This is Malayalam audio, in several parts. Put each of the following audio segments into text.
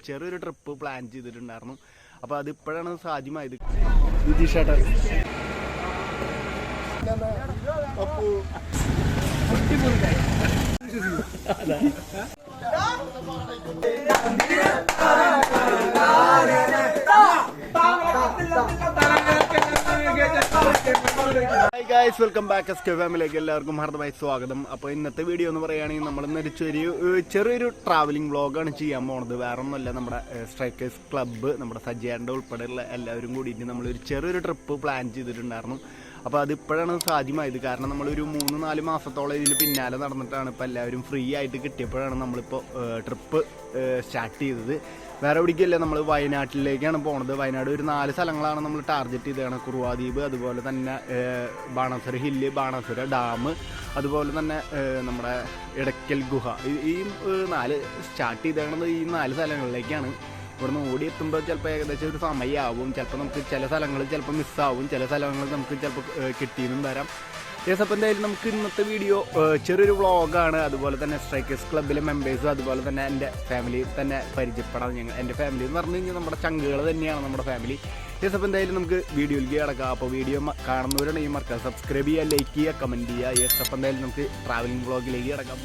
ചെറിയൊരു ട്രിപ്പ് പ്ലാൻ ചെയ്തിട്ടുണ്ടായിരുന്നു. അപ്പോൾ അതിപ്പോഴാണ് സാധ്യമായത്. വിജീഷേട്ടാ guys, welcome back S K ഫാമിലിയിലേക്ക് എല്ലാവർക്കും ഹാർദമായി സ്വാഗതം. അപ്പോൾ ഇന്നത്തെ വീഡിയോ എന്ന് പറയുകയാണെങ്കിൽ നമ്മളിന്നൊരു ചെറിയൊരു ട്രാവലിംഗ് വ്ളോഗാണ് ചെയ്യാൻ പോണത്. വേറെ ഒന്നുമല്ല, നമ്മുടെ സ്ട്രൈക്കേഴ്സ് ക്ലബ്ബ്, നമ്മുടെ സജ്ജേൻ്റെ ഉൾപ്പെടെയുള്ള എല്ലാവരും കൂടിയിട്ട് നമ്മളൊരു ചെറിയൊരു ട്രിപ്പ് പ്ലാൻ ചെയ്തിട്ടുണ്ടായിരുന്നു. അപ്പോൾ അതിപ്പോഴാണ് സാധ്യമായത്. കാരണം നമ്മളൊരു 3-4 മാസത്തോളം ഇതിന് പിന്നാലെ നടന്നിട്ടാണ് ഇപ്പോൾ എല്ലാവരും ഫ്രീ ആയിട്ട് കിട്ടിയപ്പോഴാണ് നമ്മളിപ്പോൾ ട്രിപ്പ് സ്റ്റാർട്ട് ചെയ്തത്. വേറെ എവിടേക്കല്ല, നമ്മൾ വയനാട്ടിലേക്കാണ് പോണത്. വയനാട് ഒരു 4 സ്ഥലങ്ങളാണ് നമ്മൾ ടാർഗറ്റ് ചെയ്തതാണ്. കുറുവാദ്വീപ്, അതുപോലെ തന്നെ ബാണാസുര ഹില്ല്, ബാണാസുര ഡാം, അതുപോലെ തന്നെ നമ്മുടെ ഇടയ്ക്കൽ ഗുഹ. ഈ 4 സ്റ്റാർട്ട് ചെയ്തേക്കുന്നത് ഈ 4 സ്ഥലങ്ങളിലേക്കാണ്. ഇവിടുന്ന് ഓടിയെത്തുമ്പോൾ ചിലപ്പോൾ ഏകദേശം ഒരു സമയമാവും. ചിലപ്പോൾ നമുക്ക് ചില സ്ഥലങ്ങൾ ചിലപ്പോൾ മിസ്സാവും, ചില സ്ഥലങ്ങൾ നമുക്ക് ചിലപ്പോൾ കിട്ടിയെന്നും വരാം. അപ്പം എന്തായാലും നമുക്ക് ഇന്നത്തെ വീഡിയോ ചെറിയൊരു വ്ളോഗാണ്. അതുപോലെ തന്നെ സ്ട്രൈക്കേഴ്സ് ക്ലബ്ബിലെ മെമ്പേഴ്സും അതുപോലെ തന്നെ എൻ്റെ ഫാമിലി തന്നെ പരിചയപ്പെടാം. എൻ്റെ ഫാമിലി എന്ന് പറഞ്ഞു കഴിഞ്ഞാൽ നമ്മുടെ ചങ്കുകൾ തന്നെയാണ് നമ്മുടെ ഫാമിലി. അപ്പം എന്തായാലും നമുക്ക് വീഡിയോയിലേക്ക് കിടക്കാം. അപ്പോൾ വീഡിയോ കാണുന്നവരുണ്ടെങ്കിൽ മറക്കാം സബ്സ്ക്രൈബ് ചെയ്യുക, ലൈക്ക് ചെയ്യുക, കമൻറ്റ് ചെയ്യുക. അപ്പം എന്തായാലും നമുക്ക് ട്രാവലിംഗ് വ്ളോഗിലേക്ക് കിടക്കാം.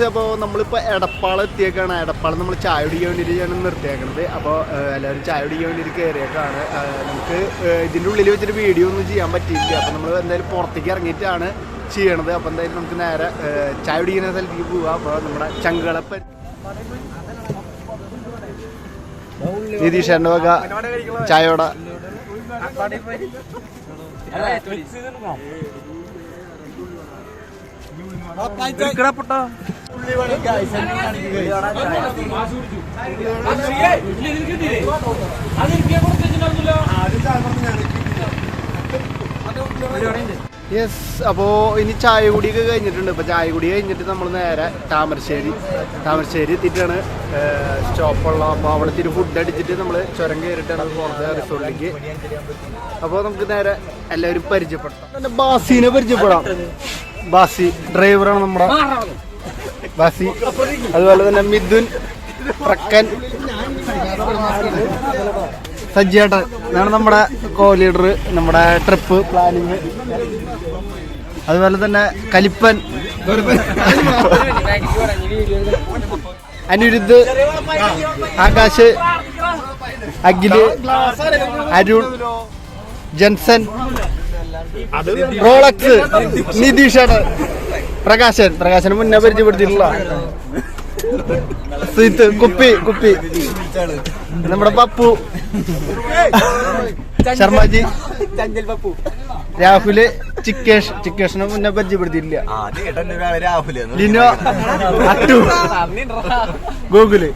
അപ്പോൾ നമ്മളിപ്പോൾ എടപ്പാൾ എത്തിയേക്കാണ്. എടപ്പാൾ നമ്മൾ ചായ കുടിക്കാൻ വേണ്ടിയിട്ടാണ് നിർത്തിയേക്കണത്. അപ്പോൾ എല്ലാവരും ചായ കുടിക്കാൻ വേണ്ടിയിട്ട് കയറിയേക്കാണ്. നമുക്ക് ഇതിൻ്റെ ഉള്ളിൽ വെച്ചിട്ട് വീഡിയോ ഒന്നും ചെയ്യാൻ പറ്റിയില്ല. അപ്പോൾ നമ്മൾ എന്തായാലും പുറത്തേക്ക് ഇറങ്ങിയിട്ടാണ് ചെയ്യണത്. അപ്പോൾ എന്തായാലും നമുക്ക് നേരെ ചായ കുടിക്കുന്ന സ്ഥലത്തേക്ക് പോവാം. അപ്പോൾ നമ്മുടെ ചങ്കളപ്പൻ നിതീഷേൻ്റെ വക ചായയോട യെസ്. അപ്പോൾ ഇനി ചായ കുടിയൊക്കെ കഴിഞ്ഞിട്ടുണ്ട്. ഇപ്പോൾ ചായ കുടി കഴിഞ്ഞിട്ട് നമ്മൾ നേരെ താമരശ്ശേരി എത്തിയിട്ടാണ് സ്റ്റോപ്പുള്ള. അപ്പോൾ അവിടെ ഇത്തിരി ഫുഡ് അടിച്ചിട്ട് നമ്മൾ ചുരം കയറിയിട്ടാണ് പോകുന്നത് റിസോർട്ടിലേക്ക്. അപ്പോൾ നമുക്ക് നേരെ എല്ലാവരും പരിചയപ്പെടാം. ബാസിനെ പരിചയപ്പെടാം. ബാസി ഡ്രൈവറാണ് നമ്മുടെ ബാസി. അതുപോലെ തന്നെ മിഥുൻ, പ്രക്കൻ, സജ്ജേട്ടൻ ഇതാണ് നമ്മുടെ കോ ലീഡർ, നമ്മുടെ ട്രിപ്പ് പ്ലാനിങ്. അതുപോലെ തന്നെ കലിപ്പൻ, അനിരുദ്ധ്, ആകാശ്, അഖില്, അരുൺ, ജൻസൻ, റോളക്സ്, നിതീഷാണ്, പ്രകാശന് മുന്നേ പരിചയപ്പെടുത്തിയിട്ടുള്ള കുപ്പി, നമ്മുടെ പപ്പു, ശർമ്മജി, രാഹുല്, ചിക്കേഷിനെ മുന്നേ പരിചയപ്പെടുത്തിയിട്ടില്ല, ലിനോ, അട്ടു, ഗൂഗിള്.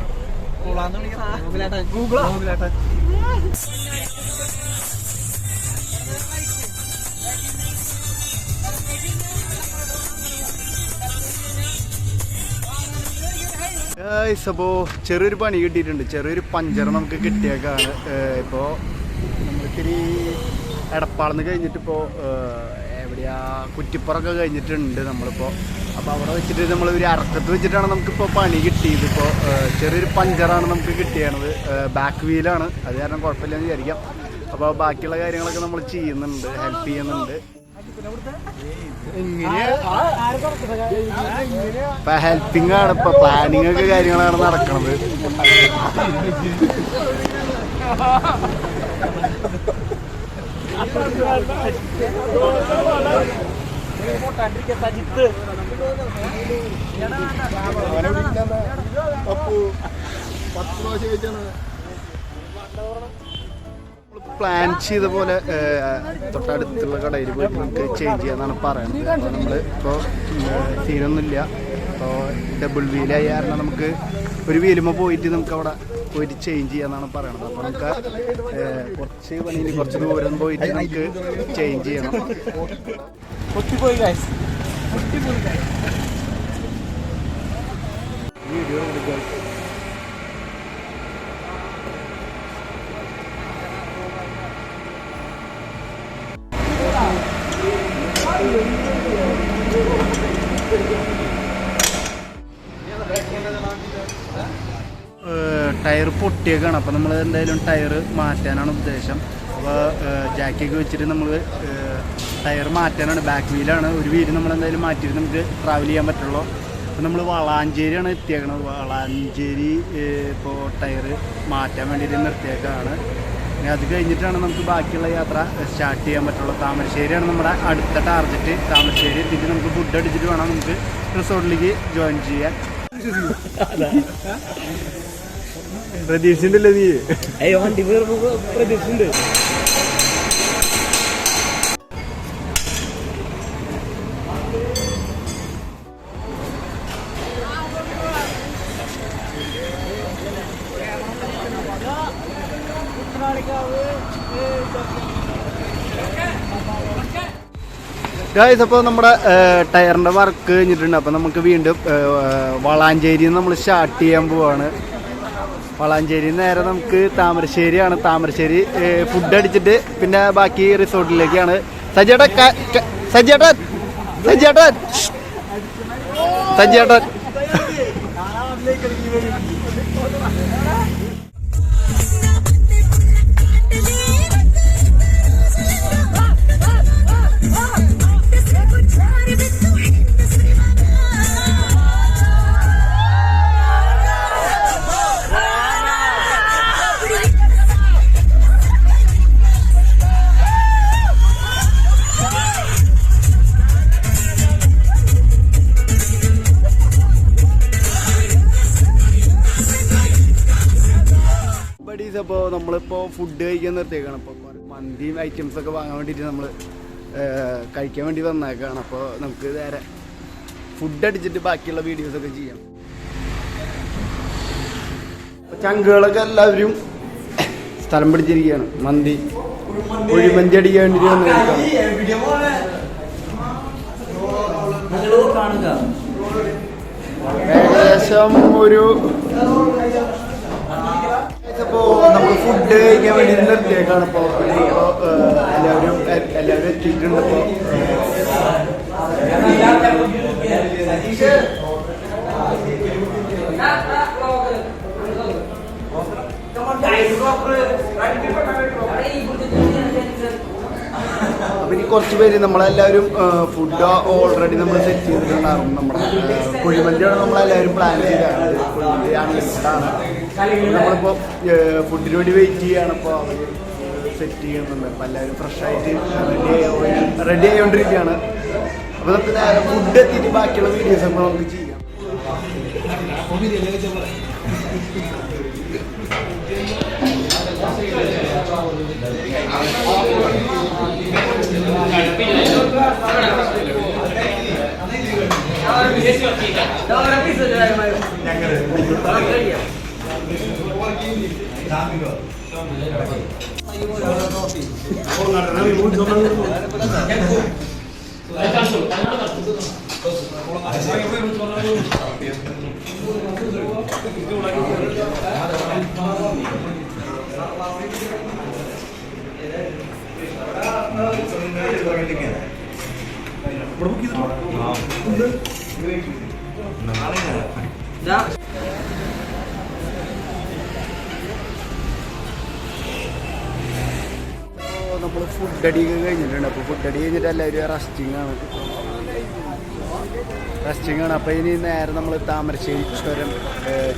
അപ്പോൾ ചെറിയൊരു പണി കിട്ടിയിട്ടുണ്ട്. ചെറിയൊരു പഞ്ചർ നമുക്ക് കിട്ടിയേക്കാണ്. ഇപ്പോൾ നമ്മളിത്തിരി എടപ്പാളെന്ന് കഴിഞ്ഞിട്ടിപ്പോൾ എവിടെയാ കുറ്റിപ്പുറമൊക്കെ കഴിഞ്ഞിട്ടുണ്ട് നമ്മളിപ്പോൾ. അപ്പോൾ അവിടെ വെച്ചിട്ട് നമ്മൾ ഒരു അറക്കത്ത് വെച്ചിട്ടാണ് നമുക്കിപ്പോൾ പണി കിട്ടിയത്. ഇപ്പോൾ ചെറിയൊരു പഞ്ചറാണ് നമുക്ക് കിട്ടിയത്. ബാക്ക് വീലാണ്, അത് കാരണം കുഴപ്പമില്ലെന്ന് വിചാരിക്കാം. അപ്പോൾ ബാക്കിയുള്ള കാര്യങ്ങളൊക്കെ നമ്മൾ ചെയ്യുന്നുണ്ട്, ഹെൽപ്പ് ചെയ്യുന്നുണ്ട്. ഇപ്പൊ ഹെൽപ്പിംഗ് ആണ്, ഇപ്പൊ പ്ലാനിങ് ഒക്കെ കാര്യങ്ങളാണ് നടക്കണത്. പ്ലാൻ ചെയ്ത പോലെ തൊട്ടടുത്തുള്ള കടയിൽ പോയിട്ട് നമുക്ക് ചേഞ്ച് ചെയ്യാന്നാണ് പറയുന്നത്. അപ്പോൾ നമ്മൾ ഇപ്പോൾ സീനൊന്നുമില്ല. അപ്പോൾ ഡബിൾ വീലായി കാരണം നമുക്ക് ഒരു വീലുമ്പോൾ പോയിട്ട് നമുക്ക് അവിടെ പോയിട്ട് ചേഞ്ച് ചെയ്യാന്നാണ് പറയണത്. അപ്പോൾ നമുക്ക് കുറച്ച് ദൂരം പോയിട്ട് നമുക്ക് ചേഞ്ച് ചെയ്യണം. വീഡിയോ എടുക്കാം. ടയർ പൊട്ടിയേക്കാണ്. അപ്പോൾ നമ്മൾ എന്തായാലും ടയർ മാറ്റാനാണ് ഉദ്ദേശം. അപ്പോൾ ജാക്കിയൊക്കെ വെച്ചിട്ട് നമ്മൾ ടയർ മാറ്റാനാണ്. ബാക്ക് വീലാണ്. ഒരു വീല് നമ്മളെന്തായാലും മാറ്റിയിട്ട് നമുക്ക് ട്രാവൽ ചെയ്യാൻ പറ്റുള്ളൂ. അപ്പോൾ നമ്മൾ വളാഞ്ചേരിയാണ് എത്തിയേക്കണത്. വളാഞ്ചേരി ഇപ്പോൾ ടയർ മാറ്റാൻ വേണ്ടിയിട്ട് നിർത്തിയേക്കാണ്. ഇനി അത് കഴിഞ്ഞിട്ടാണ് നമുക്ക് ബാക്കിയുള്ള യാത്ര സ്റ്റാർട്ട് ചെയ്യാൻ പറ്റുള്ളൂ. താമരശ്ശേരിയാണ് നമ്മുടെ അടുത്ത ടാർഗറ്റ്. താമരശ്ശേരി എത്തിയിട്ട് നമുക്ക് ഫുഡ് അടിച്ചിട്ട് വേണം നമുക്ക് റിസോർട്ടിലേക്ക് ജോയിൻ ചെയ്യാൻ. പ്രതീക്ഷിച്ചിട്ടില്ലേ നീ? പ്രതീക്ഷിച്ചിട്ടുണ്ട്. ഗായ്സ്, അപ്പോൾ നമ്മുടെ ടയറിൻ്റെ വർക്ക് കഴിഞ്ഞിട്ടുണ്ട്. അപ്പോൾ നമുക്ക് വീണ്ടും വളാഞ്ചേരിയിൽ നമ്മൾ സ്റ്റാർട്ട് ചെയ്യാൻ പോവാണ്. വളാഞ്ചേരി നേരെ നമുക്ക് താമരശ്ശേരിയാണ്. താമരശ്ശേരി ഫുഡ് അടിച്ചിട്ട് പിന്നെ ബാക്കി റിസോർട്ടിലേക്കാണ്. സജ്ജേട്ടൻ സജ്ജേട്ടൻ സജ്ജേട്ടൻ സജ്ജേട്ടൻ അപ്പോൾ നമ്മളിപ്പോൾ ഫുഡ് കഴിക്കാൻ നിർത്തിയേക്കാണ്. അപ്പോൾ മന്തിയും ഐറ്റംസൊക്കെ വാങ്ങാൻ വേണ്ടിയിട്ട് നമ്മൾ കഴിക്കാൻ വേണ്ടി വന്നേക്കാണ്. അപ്പോൾ നമുക്ക് നേരെ ഫുഡ് അടിച്ചിട്ട് ബാക്കിയുള്ള വീഡിയോസൊക്കെ ചെയ്യാം. ചങ്കുകളൊക്കെ എല്ലാവരും സ്ഥലം പിടിച്ചിരിക്കുകയാണ്. മന്തി കുഴിമന്തി അടിക്കാൻ വേണ്ടിയിട്ട് വന്ന് കഴിക്കാം. ഏകദേശം ഒരു ഇപ്പോൾ നമ്മൾ ഫുഡ് കഴിക്കാൻ വേണ്ടി നിർത്തിയേക്കാണ്. ഇപ്പോൾ എല്ലാവരും എത്തിയിട്ടുണ്ട്. ഇപ്പോൾ അപ്പോൾ ഇനി കുറച്ച് പേര് നമ്മളെല്ലാവരും ഫുഡ് ഓൾറെഡി നമ്മൾ സെറ്റ് ചെയ്തിട്ടുണ്ടായിരുന്നു. നമ്മുടെ കുഴിമന്തിയാണ് നമ്മളെല്ലാവരും പ്ലാൻ ചെയ്തതാണ്. കുഴിമന്തി അൺലിമിറ്റഡാണ്. നമ്മളിപ്പോൾ ഫുഡിന് വേണ്ടി വെയിറ്റ് ചെയ്യുകയാണ്. ഇപ്പോൾ അവർ സെറ്റ് ചെയ്യുന്നുണ്ട്. അപ്പോൾ എല്ലാവരും ഫ്രഷായിട്ട് റെഡി ആയിക്കൊണ്ടിരിക്കുകയാണ്. അപ്പോൾ നമുക്ക് നേരെ ഫുഡ് എത്തിയിട്ട് ബാക്കിയുള്ള വീഡിയോസ് ഒക്കെ നമുക്ക് ചെയ്യാം. നമ്മൾ ഫുഡ് അടിയൊക്കെ കഴിഞ്ഞിട്ടുണ്ട്. അപ്പോൾ ഫുഡ് അടി കഴിഞ്ഞിട്ട് എല്ലാവരും റെസ്റ്റിംഗ് ആണ്. അപ്പോൾ ഇനി നേരെ നമ്മൾ താമരശ്ശേരി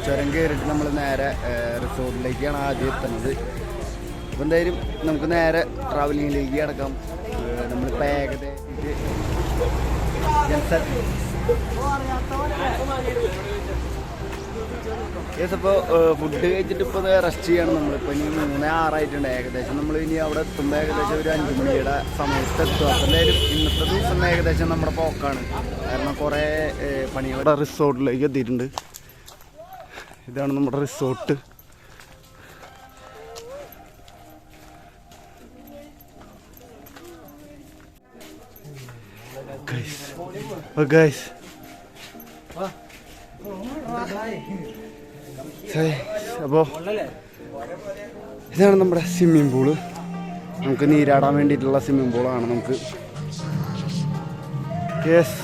ചുരം കയറിയിട്ട് നമ്മൾ നേരെ റിസോർട്ടിലേക്കാണ് ആദ്യം എത്തുന്നത്. അപ്പോൾ എന്തായാലും നമുക്ക് നേരെ ട്രാവലിങ്ങിലേക്ക് കിടക്കാം. നമ്മളിപ്പോൾ ഏകദേശം അപ്പോൾ ഫുഡ് കഴിച്ചിട്ട് ഇപ്പോൾ റെസ്റ്റ് ചെയ്യണം. നമ്മളിപ്പോൾ ഇനി 3:06 ഏകദേശം. നമ്മൾ ഇനി അവിടെ എത്തുമ്പോൾ ഏകദേശം ഒരു 5 മണിയുടെ സമയത്ത് എത്തും. അപ്പോൾ എന്തായാലും ഇന്നത്തെ ദിവസം ഏകദേശം നമ്മുടെ പോക്കാണ്. കാരണം കുറേ പണികളുടെ റിസോർട്ടിലേക്ക് എത്തിയിട്ടുണ്ട്. ഇതാണ് നമ്മുടെ റിസോർട്ട്. ഗൈസ് അപ്പോൾ ഇതാണ് നമ്മുടെ സ്വിമ്മിംഗ് പൂള്. നമുക്ക് നീരാടാൻ വേണ്ടിയിട്ടുള്ള സ്വിമ്മിംഗ് പൂളാണ്. നമുക്ക് യെസ്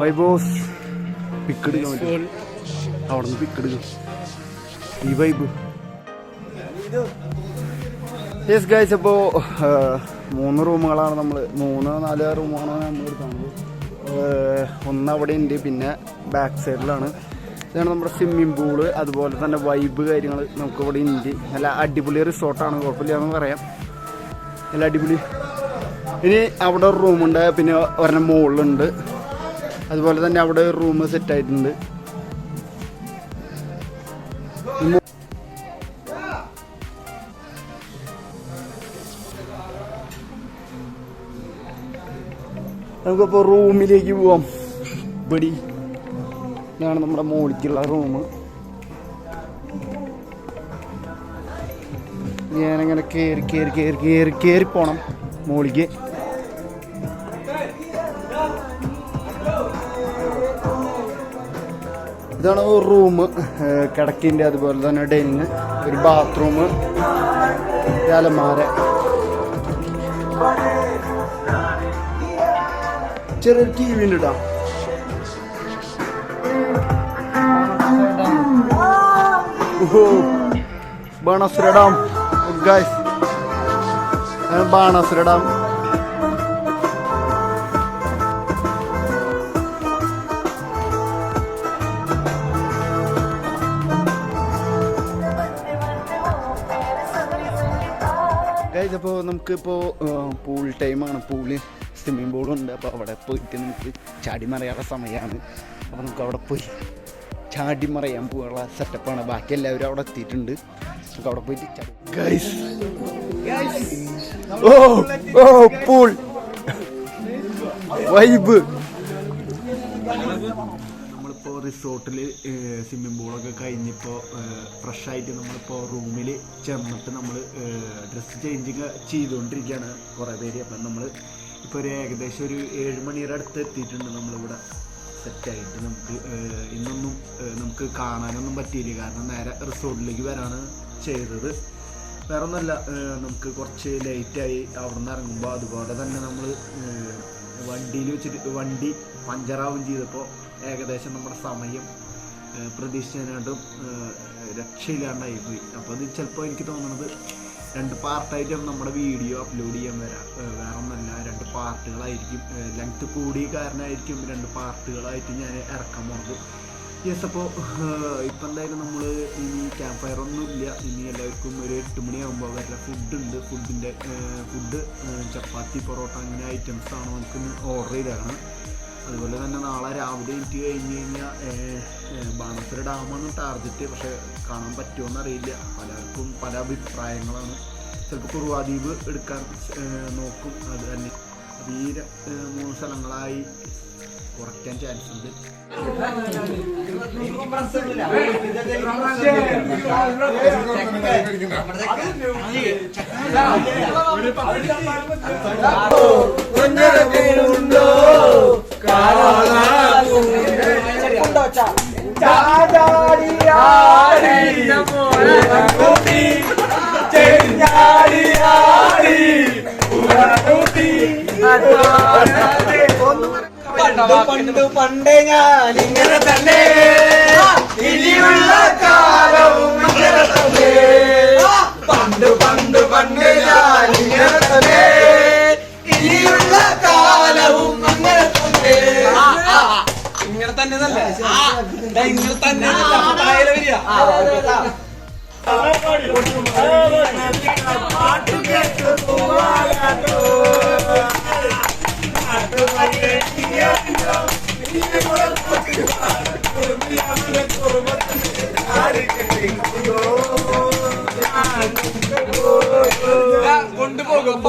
വൈബോസ് പിക്കെടുക്കാൻ പറ്റും അവിടെ നിന്ന് പിക്കെടുക്കും ഈ വൈബ്. യെസ് ഗൈസ്, അപ്പോൾ 3 റൂമുകളാണ് നമ്മൾ 3-4 റൂമുകളാണ് നമ്മൾ എടുക്കുന്നത്. ഒന്ന് അവിടെ ഉണ്ട്, പിന്നെ ബാക്ക് സൈഡിലാണ്. ഇതാണ് നമ്മുടെ സ്വിമ്മിംഗ് പൂള്, അതുപോലെ തന്നെ വൈബ് കാര്യങ്ങൾ നമുക്കിവിടെ ഉണ്ട്. നല്ല അടിപൊളി റിസോർട്ടാണ്, കുഴപ്പമില്ലാന്ന് പറയാം, നല്ല അടിപൊളി. ഇനി അവിടെ ഒരു റൂമുണ്ട്, പിന്നെ ഒരെണ്ണം മുകളിലുണ്ട്, അതുപോലെ തന്നെ അവിടെ ഒരു റൂം സെറ്റായിട്ടുണ്ട്. നമുക്കിപ്പോൾ റൂമിലേക്ക് പോവാം. ഇവിടെ ഇതാണ് നമ്മുടെ മോളിക്കുള്ള റൂം. ഞാനങ്ങനെ കയറി പോണം മോളിക്ക്. ഇതാണ് റൂം, കിടക്കിൻ്റെ, അതുപോലെ തന്നെ ഡൈനിങ്, ഒരു ബാത്റൂം, അലമാര, ചെറിയൊരു ടി വി ഉണ്ട് കേട്ടോ. Banasura dam guys, Banasura dam. Guys, അപ്പോൾ നമുക്കിപ്പോൾ പൂൾ ടൈമാണ്, പൂള് സ്വിമ്മിംഗ് പൂളുണ്ട്. അപ്പോൾ അവിടെ പോയിട്ട് നമുക്ക് ചാടി മറിയാനുള്ള സമയമാണ്. അപ്പോൾ നമുക്ക് അവിടെ പോയി ചാടി മറിയാൻ പോകാനുള്ള സെറ്റപ്പാണ്. ബാക്കി എല്ലാവരും അവിടെ എത്തിയിട്ടുണ്ട്. നമുക്ക് അവിടെ പോയിട്ട് ഗൈസ്, ഓ പൂൾ വൈബ്. നമ്മളിപ്പോൾ റിസോർട്ടിൽ സ്വിമ്മിംഗ് പൂളൊക്കെ കഴിഞ്ഞിപ്പോൾ ഫ്രഷായിട്ട് നമ്മളിപ്പോൾ റൂമിൽ ചെന്നിട്ട് നമ്മൾ ഡ്രസ്സ് ചേഞ്ചിങ് ചെയ്തുകൊണ്ടിരിക്കുകയാണ് കുറേ പേര്. അപ്പം നമ്മൾ ഇപ്പോൾ ഒരു ഏകദേശം ഒരു 7 മണിയുടെ അടുത്ത് എത്തിയിട്ടുണ്ട്. നമ്മളിവിടെ സെറ്റായിട്ട് ഇന്നൊന്നും നമുക്ക് കാണാനൊന്നും പറ്റിയില്ല, കാരണം നേരെ റിസോർട്ടിലേക്ക് വരാണ് ചെയ്തത്. വേറെ ഒന്നുമല്ല, നമുക്ക് കുറച്ച് ലേറ്റായി അവിടെ നിന്ന് ഇറങ്ങുമ്പോൾ. അതുപോലെ തന്നെ നമ്മൾ വണ്ടിയിൽ വെച്ചിട്ട് വണ്ടി പഞ്ചറാവും ചെയ്തപ്പോൾ ഏകദേശം നമ്മുടെ സമയം പ്രതീക്ഷിച്ചതിനായിട്ടും രക്ഷയില്ലാണ്ടായി പോയി. അപ്പോൾ അത് ചിലപ്പോൾ എനിക്ക് തോന്നുന്നത് 2 പാർട്ടായിട്ട് നമ്മുടെ വീഡിയോ അപ്ലോഡ് ചെയ്യാൻ വരാം. വേറെ ഒന്നല്ല, 2 പാർട്ടുകളായിരിക്കും. ലെങ്ത്ത് കൂടിയ കാരണമായിരിക്കും 2 പാർട്ടുകളായിട്ട് ഞാൻ ഇറക്കാൻ പോകുന്നത്. യെസ്, അപ്പോൾ ഇപ്പം എന്തായാലും നമ്മൾ ഇനി ക്യാമ്പ് ഫയർ ഒന്നും ഇല്ല. ഇനി എല്ലാവർക്കും ഒരു 8 മണിയാകുമ്പോൾ വരെ ഫുഡുണ്ട്. ഫുഡ് ചപ്പാത്തി, പൊറോട്ട അങ്ങനെ ഐറ്റംസാണ് നമുക്ക് ഓർഡർ ചെയ്തേക്കണം. അതുപോലെ തന്നെ നാളെ രാവിലെ എനിക്ക് കഴിഞ്ഞ് കഴിഞ്ഞാൽ ബാണാസുര ഡാമാണ് ടാർഗറ്റ്. പക്ഷെ കാണാൻ പറ്റുമോയെന്ന് അറിയില്ല, പലർക്കും പല അഭിപ്രായങ്ങളാണ്. ചിലപ്പോൾ കുറുവാദ്വീപ് എടുക്കാൻ നോക്കും. അത് തന്നെ അത് ഈ 3 സ്ഥലങ്ങളായി കുറയ്ക്കാൻ ചാൻസ് ഉണ്ട്. പണ്ടേ ഞാൻ ഇങ്ങനെ തന്നെ, ഇനിയുള്ള കാലവും ഇങ്ങനെ തന്നെ. പണ്ട് ഞാൻ ഇങ്ങനെ തന്നെ, ഇനിയുള്ള കാലവും അങ്ങനെ തന്നെ. ഇങ്ങനെ തന്നെ ഇങ്ങനെ തന്നെ പാട്ട് കേട്ട് പോവാനോ കൊണ്ടുപോകും.